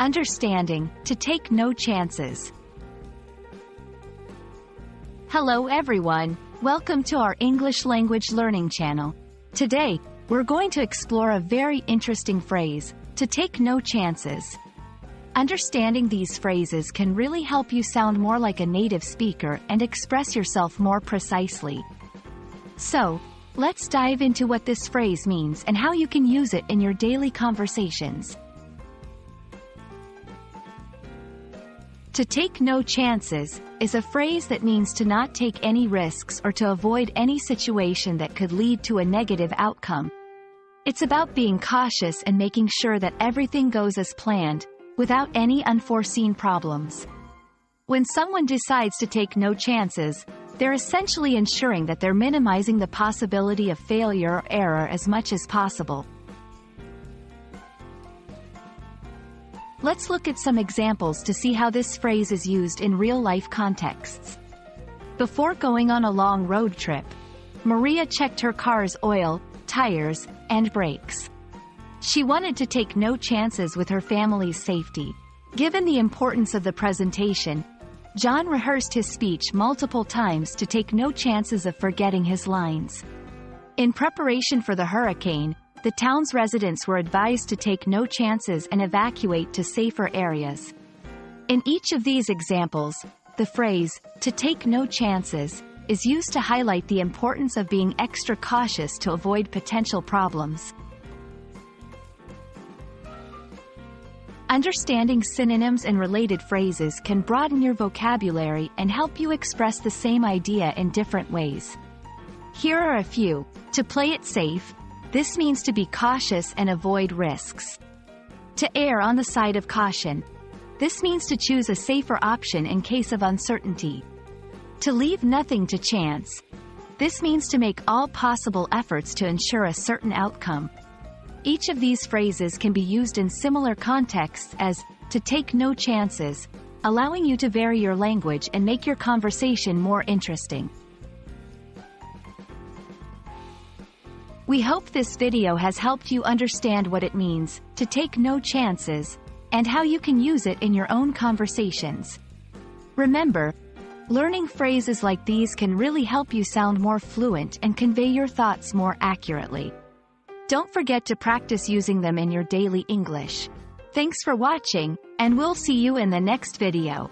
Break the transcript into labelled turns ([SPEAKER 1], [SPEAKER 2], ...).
[SPEAKER 1] Understanding, to take no chances. Hello everyone, welcome to our English language learning channel. Today, we're going to explore a very interesting phrase, to take no chances. Understanding these phrases can really help you sound more like a native speaker and express yourself more precisely. So, let's dive into what this phrase means and how you can use it in your daily conversations. To take no chances is a phrase that means to not take any risks or to avoid any situation that could lead to a negative outcome. It's about being cautious and making sure that everything goes as planned, without any unforeseen problems. When someone decides to take no chances, they're essentially ensuring that they're minimizing the possibility of failure or error as much as possible. Let's look at some examples to see how this phrase is used in real-life contexts. Before going on a long road trip, Maria checked her car's oil, tires, and brakes. She wanted to take no chances with her family's safety. Given the importance of the presentation, John rehearsed his speech multiple times to take no chances of forgetting his lines. In preparation for the hurricane, the town's residents were advised to take no chances and evacuate to safer areas. In each of these examples, the phrase, to take no chances, is used to highlight the importance of being extra cautious to avoid potential problems. Understanding synonyms and related phrases can broaden your vocabulary and help you express the same idea in different ways. Here are a few. To play it safe. This means to be cautious and avoid risks. To err on the side of caution. This means to choose a safer option in case of uncertainty. To leave nothing to chance. This means to make all possible efforts to ensure a certain outcome. Each of these phrases can be used in similar contexts as, to take no chances, allowing you to vary your language and make your conversation more interesting. We hope this video has helped you understand what it means, to take no chances, and how you can use it in your own conversations. Remember, learning phrases like these can really help you sound more fluent and convey your thoughts more accurately. Don't forget to practice using them in your daily English. Thanks for watching, and we'll see you in the next video.